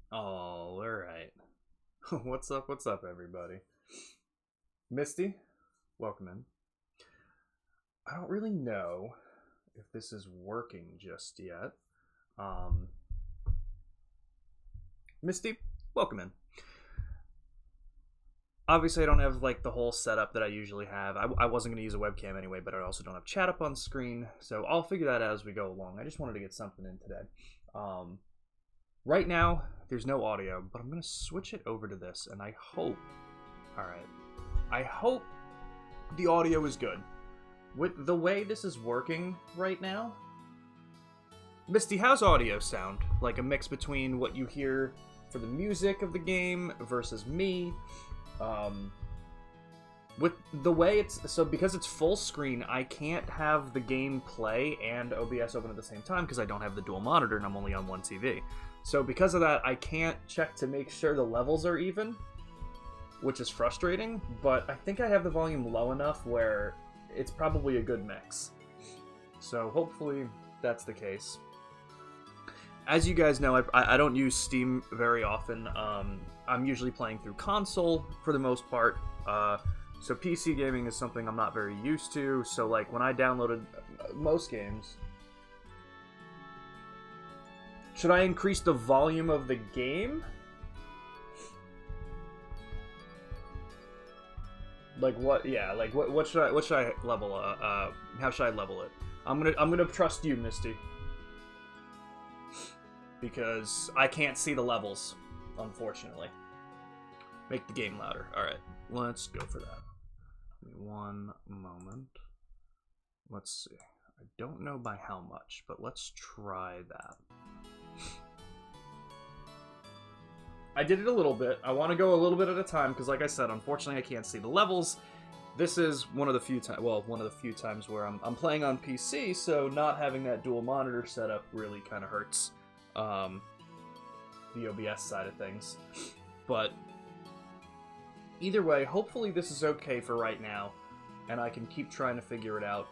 All right. What's up? What's up, everybody? Misty, welcome in. I don't really know if this is working just yet. Um, Misty, welcome in. Obviously, I don't have like the whole setup that I usually have. I wasn't going to use a webcam anyway, but I also don't have chat up on screen, so I'll figure that out as we go along. I just wanted to get something in today. Um, right now, there's no audio, but I'm going to switch it over to this, and I hope. All right. I hope the audio is good. With the way this is working right now, Misty, how's audio sound? Like a mix between what you hear for the music of the game versus me. Um, with the way because it's full screen, I can't have the game play and OBS open at the same time because I don't have the dual monitor and I'm only on one TV. So because of that, I can't check to make sure the levels are even, which is frustrating, but I think I have the volume low enough where it's probably a good mix. So hopefully that's the case. As you guys know, I don't use Steam very often. I'm usually playing through console for the most part. So PC gaming is something I'm not very used to. So like when I downloaded most games... Should I increase the volume of the game? Like what? Yeah. Like what should I? What should I level? How should I level it? I'm gonna trust you, Misty, because I can't see the levels, unfortunately. Make the game louder. All right, let's go for that. Give me one moment. Let's see. I don't know by how much, but let's try that. I did it a little bit. I want to go a little bit at a time because, like I said, unfortunately, I can't see the levels. This is one of the few times where I'm playing on PC, so not having that dual monitor setup really kind of hurts the OBS side of things. But either way, hopefully this is okay for right now, and I can keep trying to figure it out.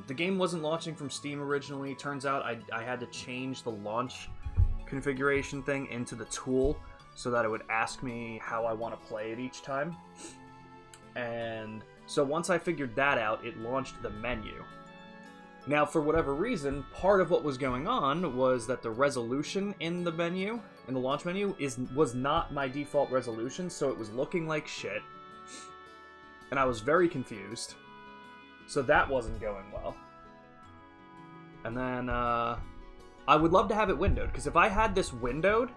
The game wasn't launching from Steam originally. Turns out I had to change the launch configuration thing into the tool so that it would ask me how I want to play it each time. And so once I figured that out, it launched the menu. Now, for whatever reason, part of what was going on was that the resolution in the menu, in the launch menu, was not my default resolution, so it was looking like shit. And I was very confused. So that wasn't going well. And then, I would love to have it windowed, because if I had this windowed,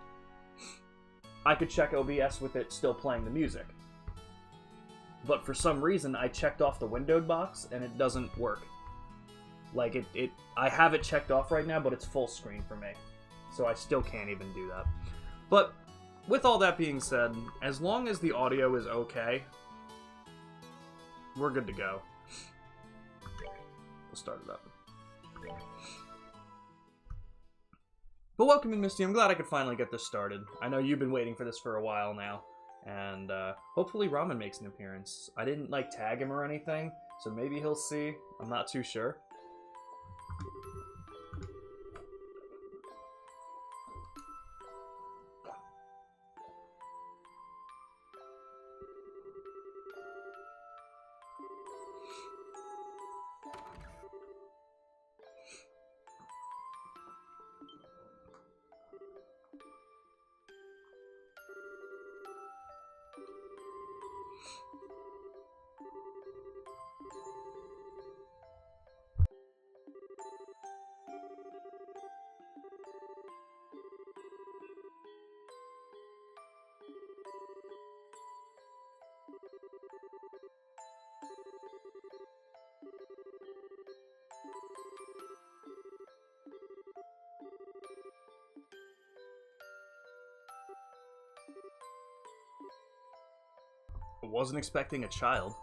I could check OBS with it still playing the music. But for some reason, I checked off the windowed box, and it doesn't work. Like, I have it checked off right now, but it's full screen for me. So I still can't even do that. But, with all that being said, as long as the audio is okay, we're good to go. We'll start it up. But welcome in, Misty. I'm glad I could finally get this started. I know you've been waiting for this for a while now. And hopefully Ramen makes an appearance. I didn't like tag him or anything, so maybe he'll see. I'm not too sure. I wasn't expecting a child.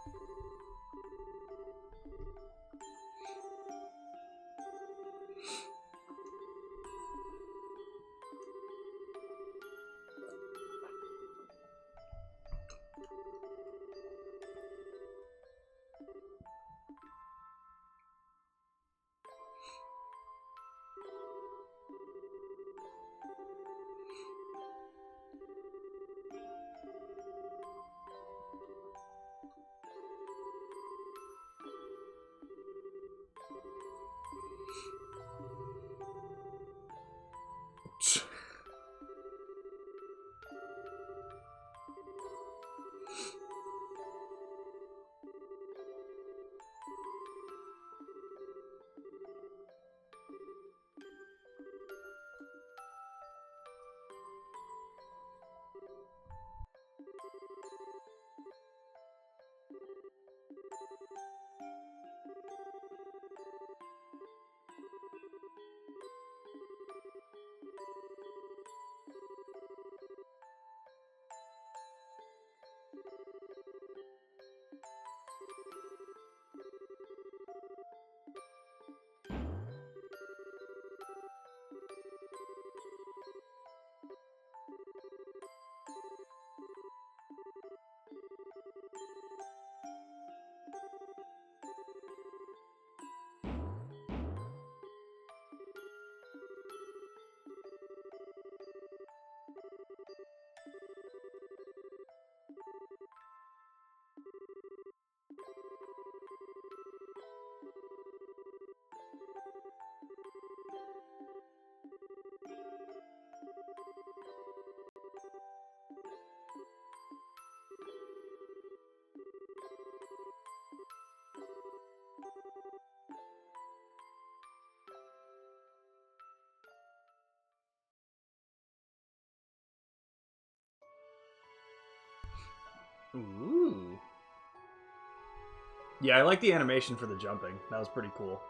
Ooh. Yeah, I like the animation for the jumping. That was pretty cool.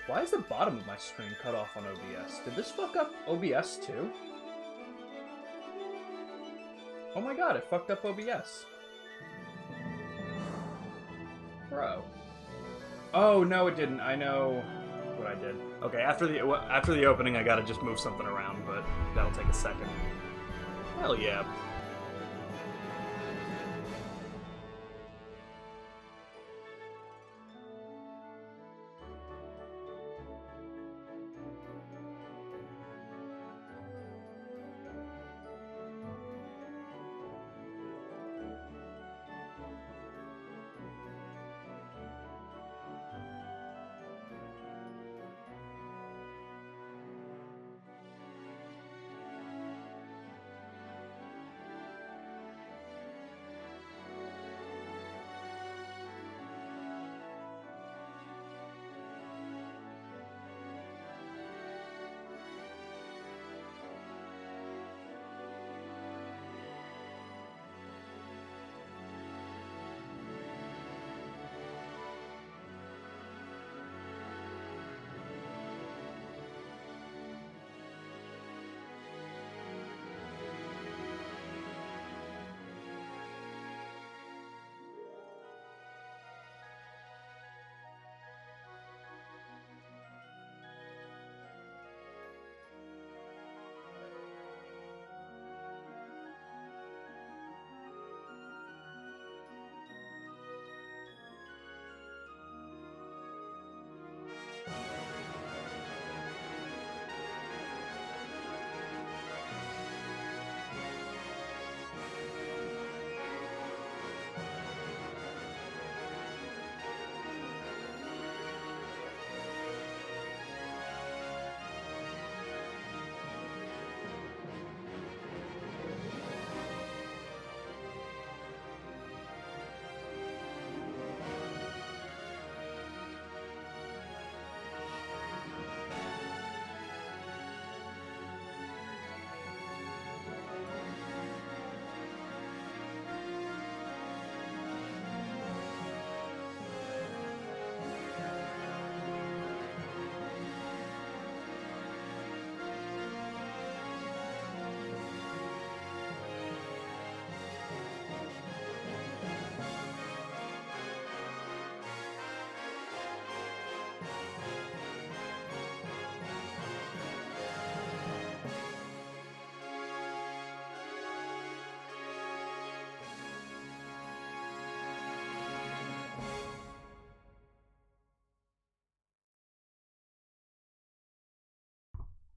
Why is the bottom of my screen cut off on OBS? Did this fuck up OBS too? Oh my god, it fucked up OBS. Bro. Oh, no it didn't. I know what I did. Okay, after the opening I gotta just move something around, but that'll take a second. Hell yeah.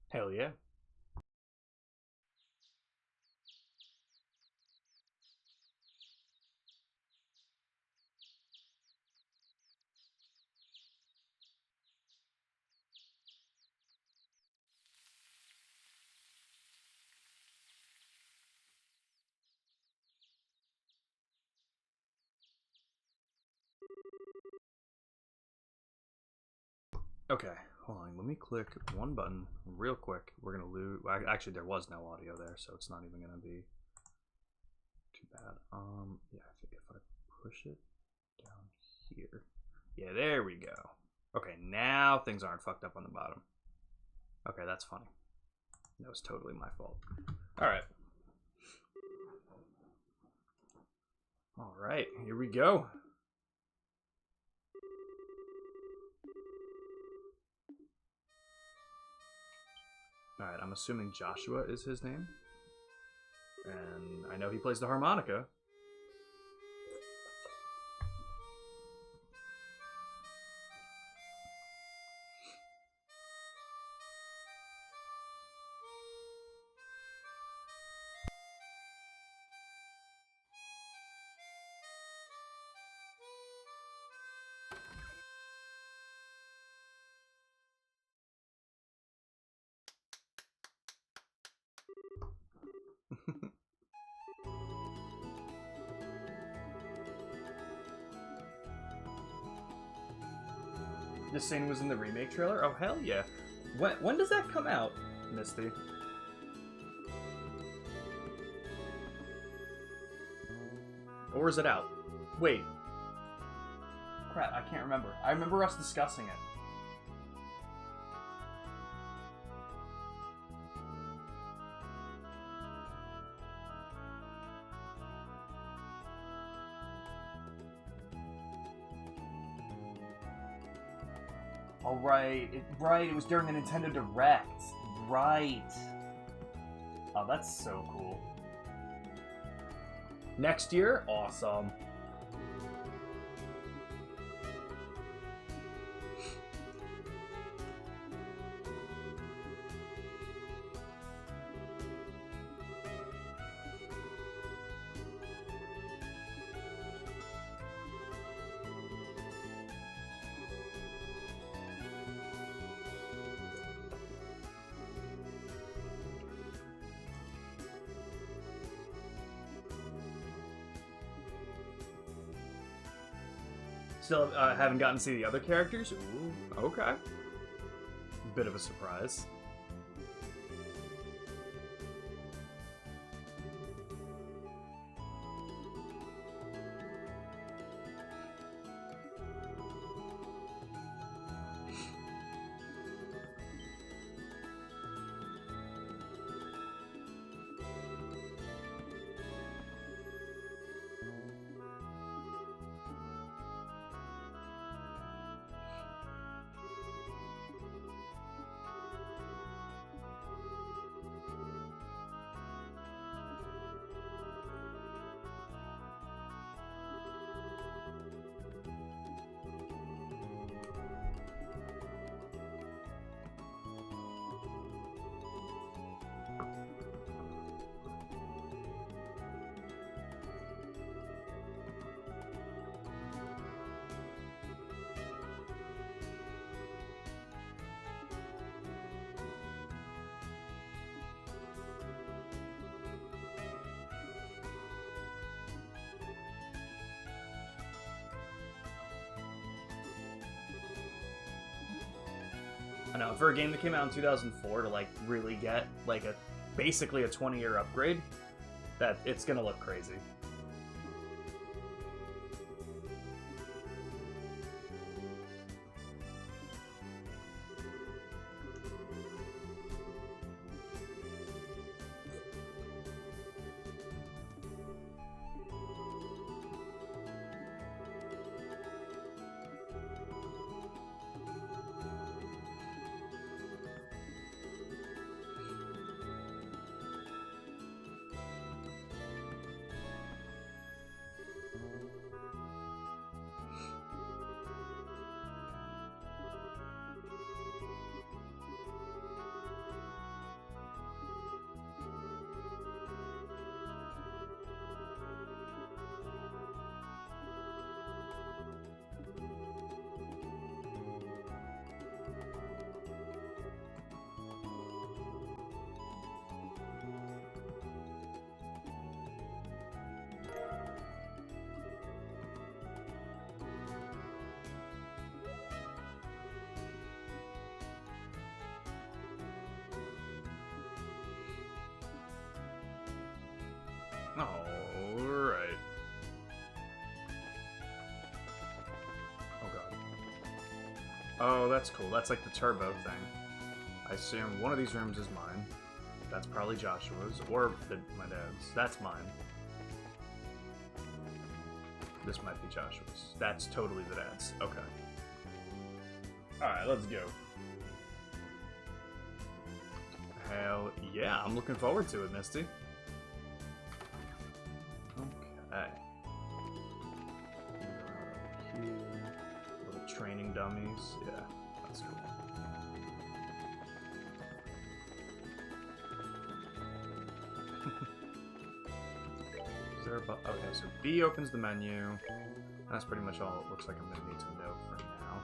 Hell yeah. Okay, Hold on, let me click one button real quick. We're gonna lose. Actually, there was no audio there, so it's not even gonna be too bad. Yeah, I think if I push it down here, yeah, there we go. Okay, now things aren't fucked up on the bottom. Okay, that's funny. That was totally my fault. All right. All right, here we go. All right, I'm assuming Joshua is his name. And I know he plays the harmonica. This scene was in the remake trailer? Oh, hell yeah. When does that come out, Misty? Or is it out? Wait. Crap, I can't remember. I remember us discussing it. Oh, right. It was during the Nintendo Direct. Right. Oh, that's so cool. Next year? Awesome. Still haven't gotten to see the other characters? Ooh, okay. Bit of a surprise. I know, for a game that came out in 2004 to like really get like basically a 20-year upgrade, that it's gonna look crazy. Oh, that's cool. That's like the turbo thing. I assume one of these rooms is mine. That's probably Joshua's, or my dad's. That's mine. This might be Joshua's. That's totally the dad's. Okay. Alright, let's go. Hell yeah, I'm looking forward to it, Misty. Okay. Here. Little training dummies. Yeah, that's cool. Is there a button? Okay, so B opens the menu. That's pretty much all it looks like I'm gonna need to know for now.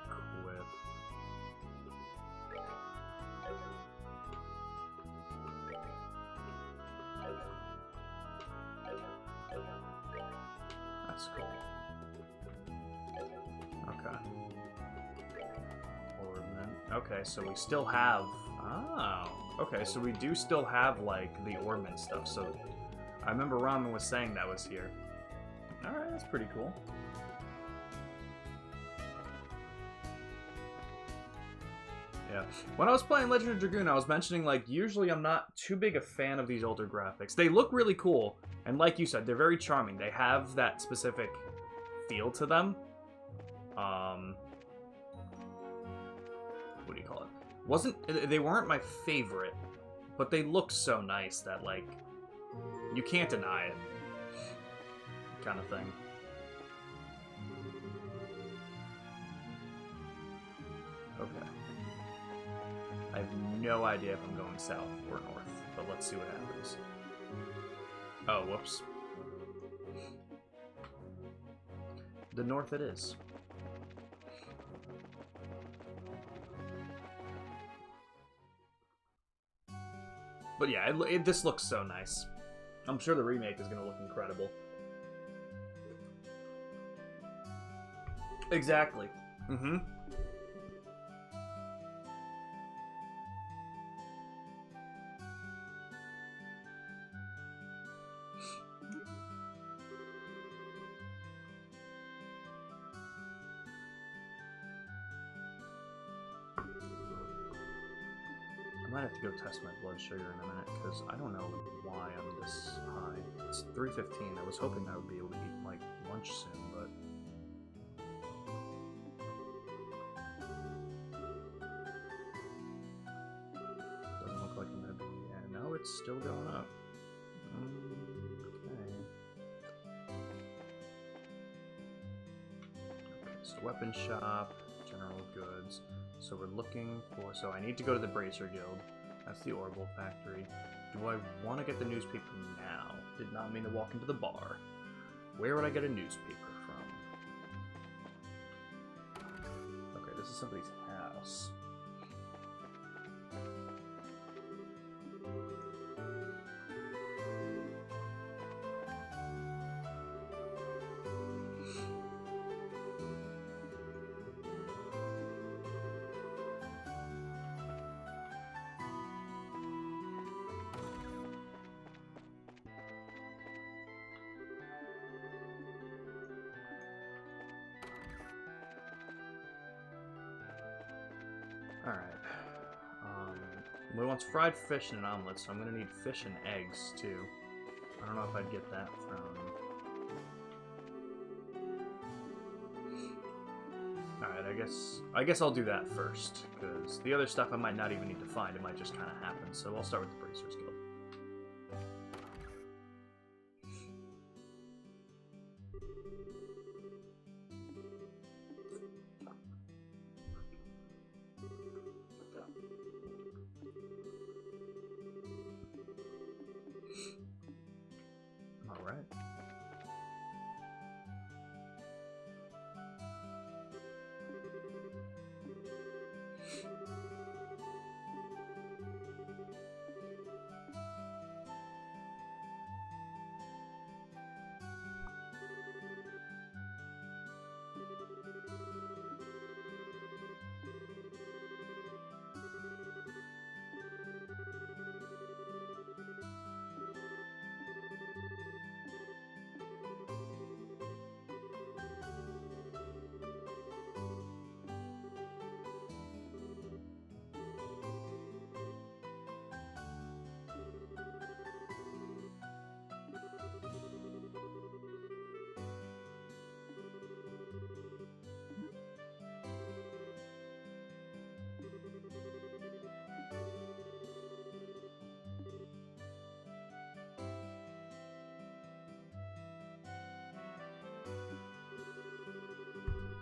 Equip. That's cool. Okay. Ornament. Okay, so we still have... Oh. Okay, so we do still have, like, the ornament stuff, so... I remember Ramen was saying that was here. Alright, that's pretty cool. Yeah. When I was playing Legend of Dragoon, I was mentioning, like, usually I'm not too big a fan of these older graphics. They look really cool, and like you said, they're very charming. They have that specific feel to them. What do you call it? They weren't my favorite, but they look so nice that, like, you can't deny it. Kind of thing. Okay. I have no idea if I'm going south or north, but let's see what happens. Oh, whoops. The north it is. But yeah, this looks so nice. I'm sure the remake is going to look incredible. Exactly. Mm-hmm. I might have to go test my blood sugar in a minute, because I don't know why I'm this high. It's 3:15. I was hoping I would be able to eat, like, lunch soon, but... doesn't look like I'm gonna be... Yeah, no, it's still going up. Okay. Okay, so weapon shop, general goods... So we're looking for... So I need to go to the Bracer Guild. That's the Orbital Factory. Do I want to get the newspaper now? Did not mean to walk into the bar. Where would I get a newspaper from? Okay, this is somebody's house. Alright. We want fried fish and an omelet, so I'm gonna need fish and eggs, too. I don't know if I'd get that from... Alright, I guess I'll do that first, because the other stuff I might not even need to find, it might just kind of happen, so I'll start with the Bracers Guild. Alright.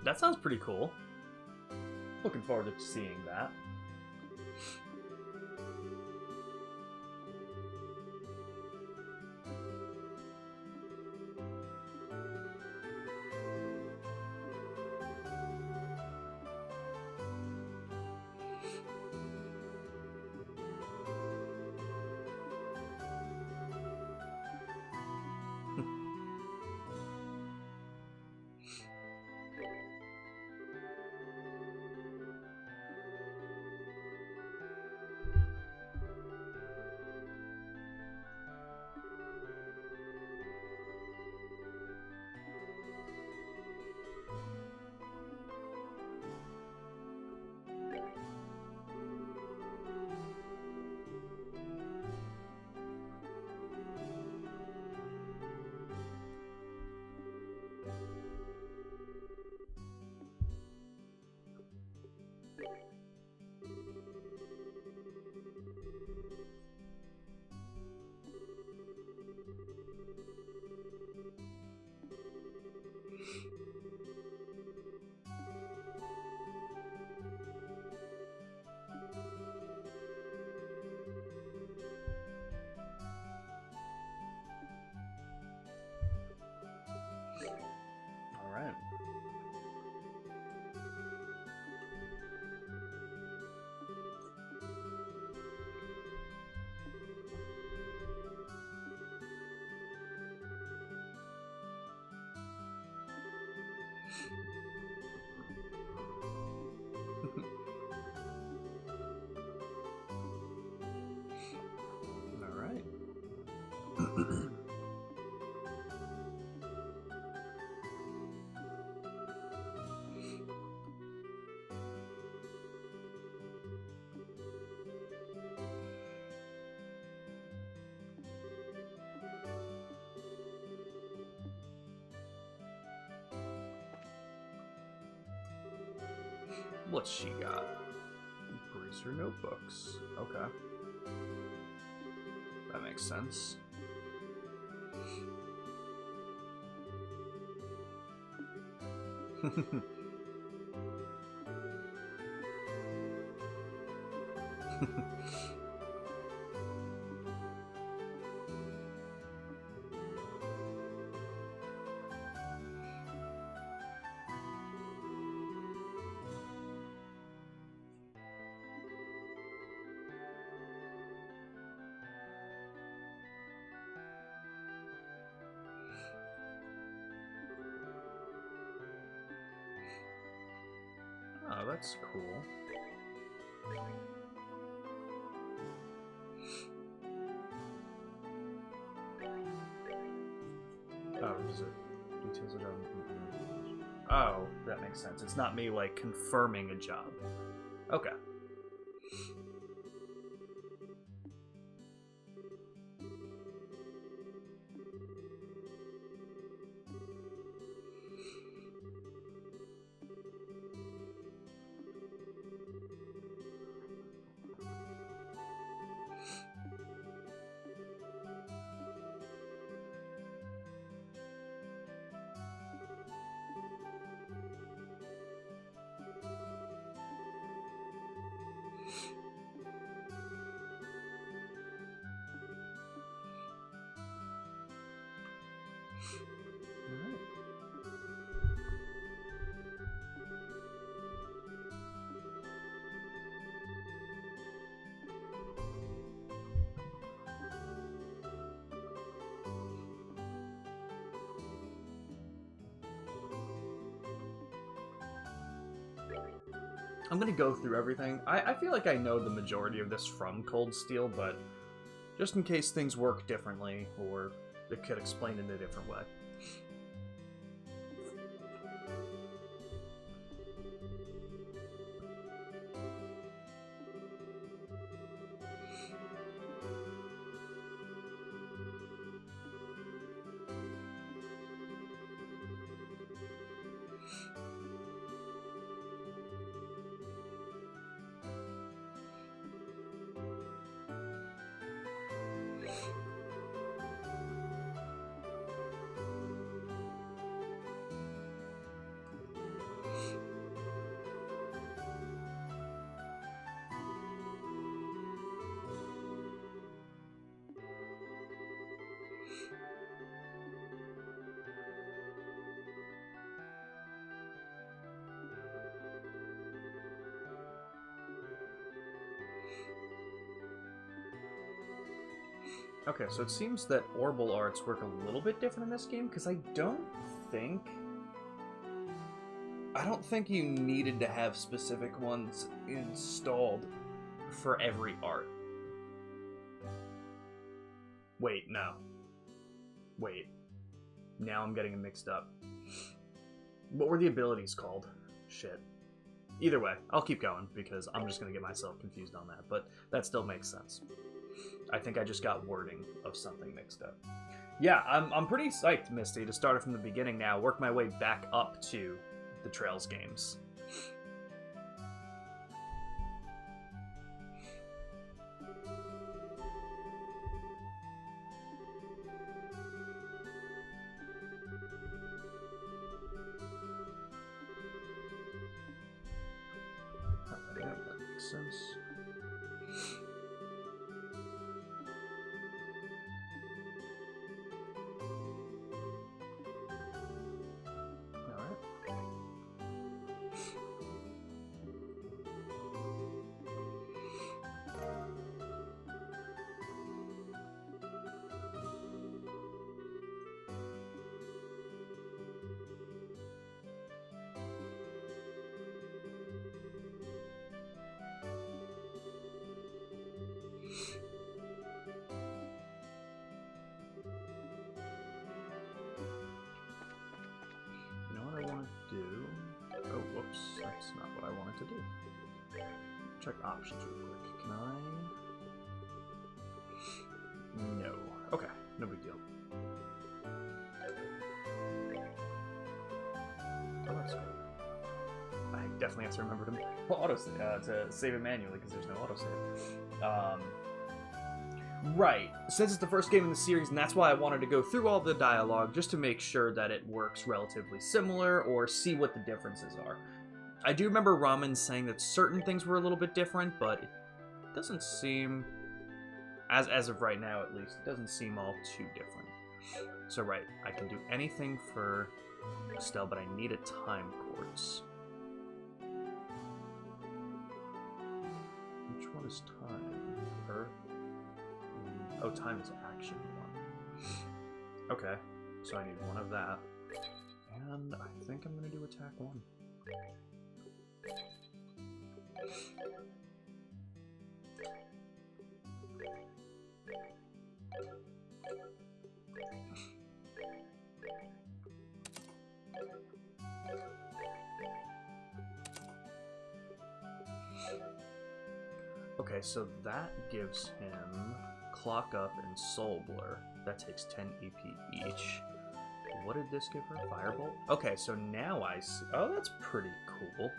That sounds pretty cool. Looking forward to seeing that. All right. All right. What's she got? Greaser notebooks. Okay. That makes sense. Oh, that's cool. Oh, is it details of job? Oh, that makes sense. It's not me like confirming a job. Okay. I'm gonna go through everything. I feel like I know the majority of this from Cold Steel, but just in case things work differently, or it could explain in a different way. Okay, so it seems that Orbal arts work a little bit different in this game, because I don't think you needed to have specific ones installed for every art. Wait, no. Wait. Now I'm getting it mixed up. What were the abilities called? Shit. Either way, I'll keep going, because I'm just going to get myself confused on that, but that still makes sense. I think I just got wording of something mixed up. Yeah, I'm pretty psyched, Misty, to start it from the beginning now, work my way back up to the Trails games. Okay, that makes sense. You know what I want to do? Oh, whoops. That's not what I wanted to do. Check options real quick. Can I? No. Okay, no big deal. Oh, that's cool. I definitely have to remember to save it manually because there's no autosave. Right. Since it's the first game in the series, and that's why I wanted to go through all the dialogue, just to make sure that it works relatively similar, or see what the differences are. I do remember Ramen saying that certain things were a little bit different, but it doesn't seem, as of right now at least, it doesn't seem all too different. So right, I can do anything for Estelle, but I need a time quartz. Which one is time? Earth? Oh, time is action one. Okay, so I need one of that. And I think I'm going to do attack one. Okay, so that gives him Clock Up and Soul Blur. That takes 10 EP each. What did this give her? Firebolt? Okay, so now I see. Oh, that's pretty cool.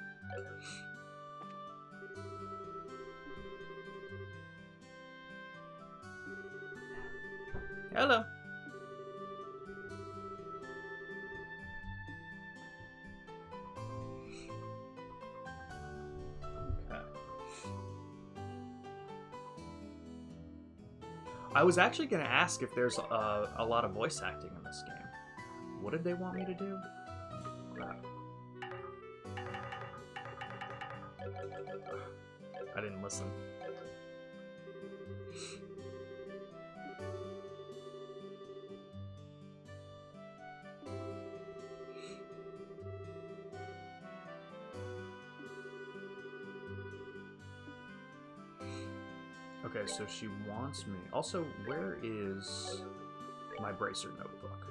Hello. Okay. I was actually going to ask if there's a lot of voice acting in this game. What did they want me to do? Crap. I didn't listen. Okay, so she wants me. Also, where is my Bracer notebook?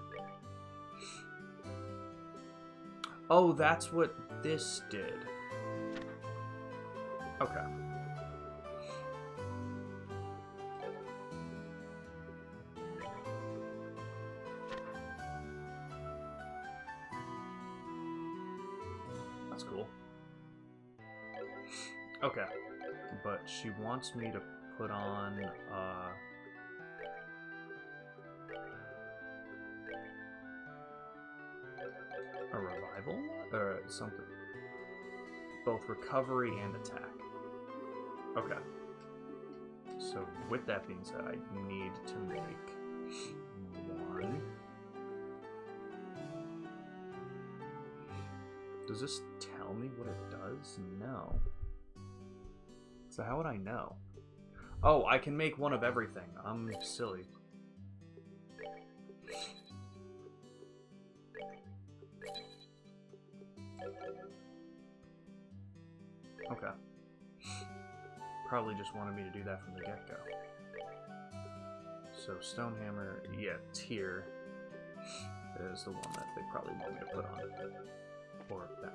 Oh, that's what this did. Okay. That's cool. Okay. But she wants me to put on, a revival? Or something. Both recovery and attack. Okay. So, with that being said, I need to make one. Does this tell me what it does? No. So how would I know? Oh, I can make one of everything. I'm silly. Okay. Probably just wanted me to do that from the get-go. So Stonehammer, yeah, tier is the one that they probably want me to put on. Or that.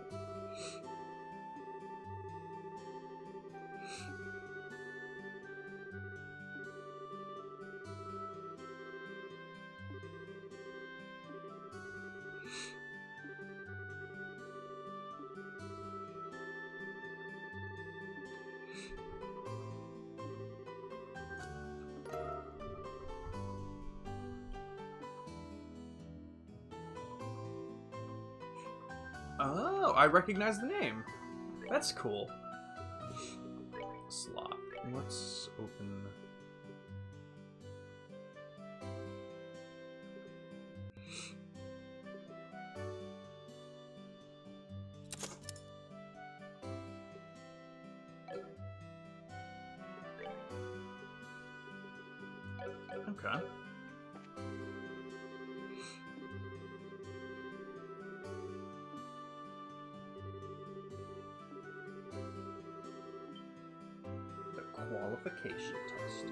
Oh, I recognize the name. That's cool. Slot. Let's open. Okay. Qualification test.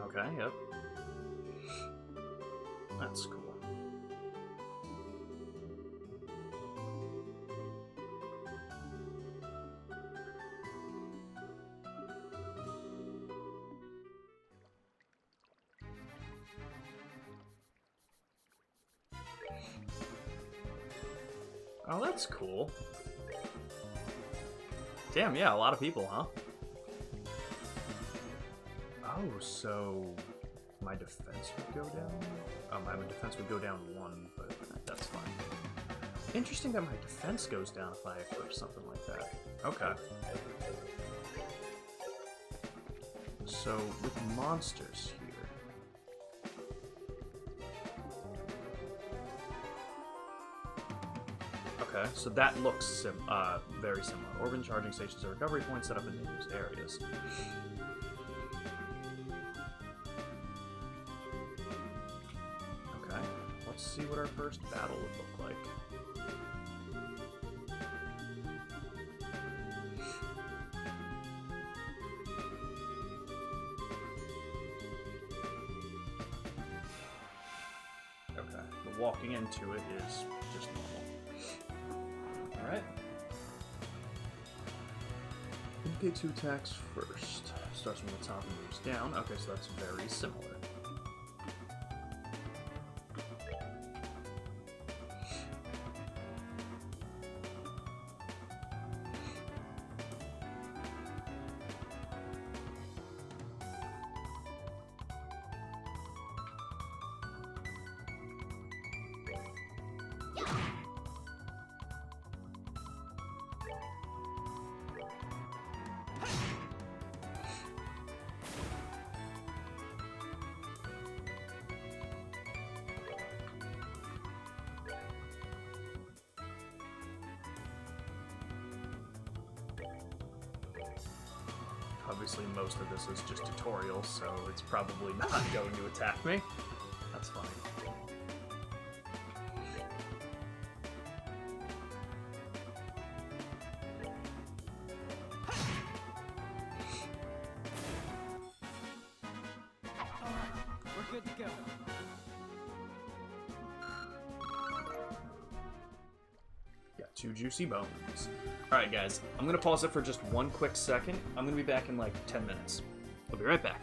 Okay, yep. That's cool. Oh, that's cool. Damn, yeah, a lot of people, huh? Oh, so my defense would go down? My defense would go down 1, but that's fine. Interesting that my defense goes down if I equip something like that. Okay. So, with monsters here... Okay, so that looks very similar. Organ charging stations are recovery points set up in unused areas. Okay, let's see what our first battle would look like. Okay, but walking into it is just normal. Alright. Indicate 2 attacks first. Starts from the top and moves down. Okay, so that's very similar. obviously most of this is just tutorial, so it's probably not going to attack me. That's funny. We're good to go. Got 2 juicy bones. Alright guys, I'm gonna pause it for just one quick second. I'm gonna be back in like 10 minutes. I'll be right back.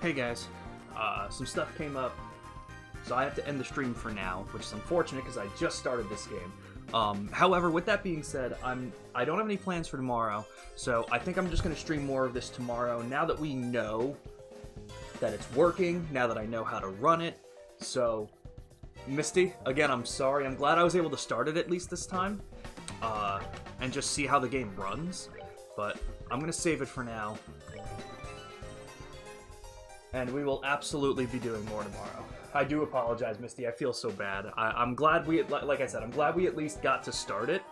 Hey guys, some stuff came up, so I have to end the stream for now, which is unfortunate because I just started this game. However, with that being said, I don't have any plans for tomorrow, so I think I'm just going to stream more of this tomorrow now that we know that it's working, now that I know how to run it. So, Misty, again, I'm sorry. I'm glad I was able to start it at least this time, and just see how the game runs, but I'm going to save it for now. And we will absolutely be doing more tomorrow. I do apologize, Misty. I feel so bad. I'm glad like I said, I'm glad we at least got to start it.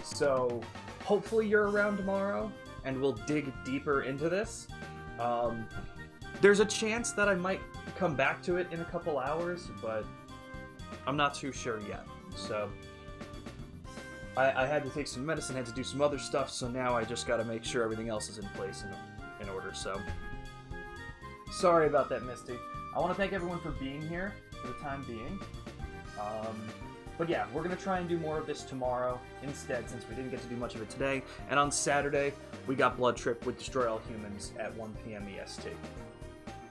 So, hopefully you're around tomorrow, and we'll dig deeper into this. There's a chance that I might come back to it in a couple hours, but I'm not too sure yet. So, I had to take some medicine, had to do some other stuff, so now I just gotta make sure everything else is in place in order, so... Sorry about that, Misty. I want to thank everyone for being here for the time being. But yeah, we're going to try and do more of this tomorrow instead, since we didn't get to do much of it today. And on Saturday, we got Blood Trip with Destroy All Humans at 1 p.m. EST.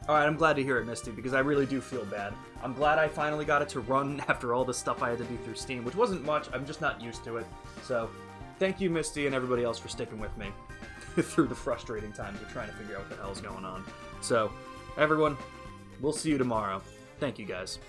Alright, I'm glad to hear it, Misty, because I really do feel bad. I'm glad I finally got it to run after all the stuff I had to do through Steam, which wasn't much. I'm just not used to it. So, thank you, Misty, and everybody else for sticking with me through the frustrating times of trying to figure out what the hell's going on. So, everyone, we'll see you tomorrow. Thank you, guys.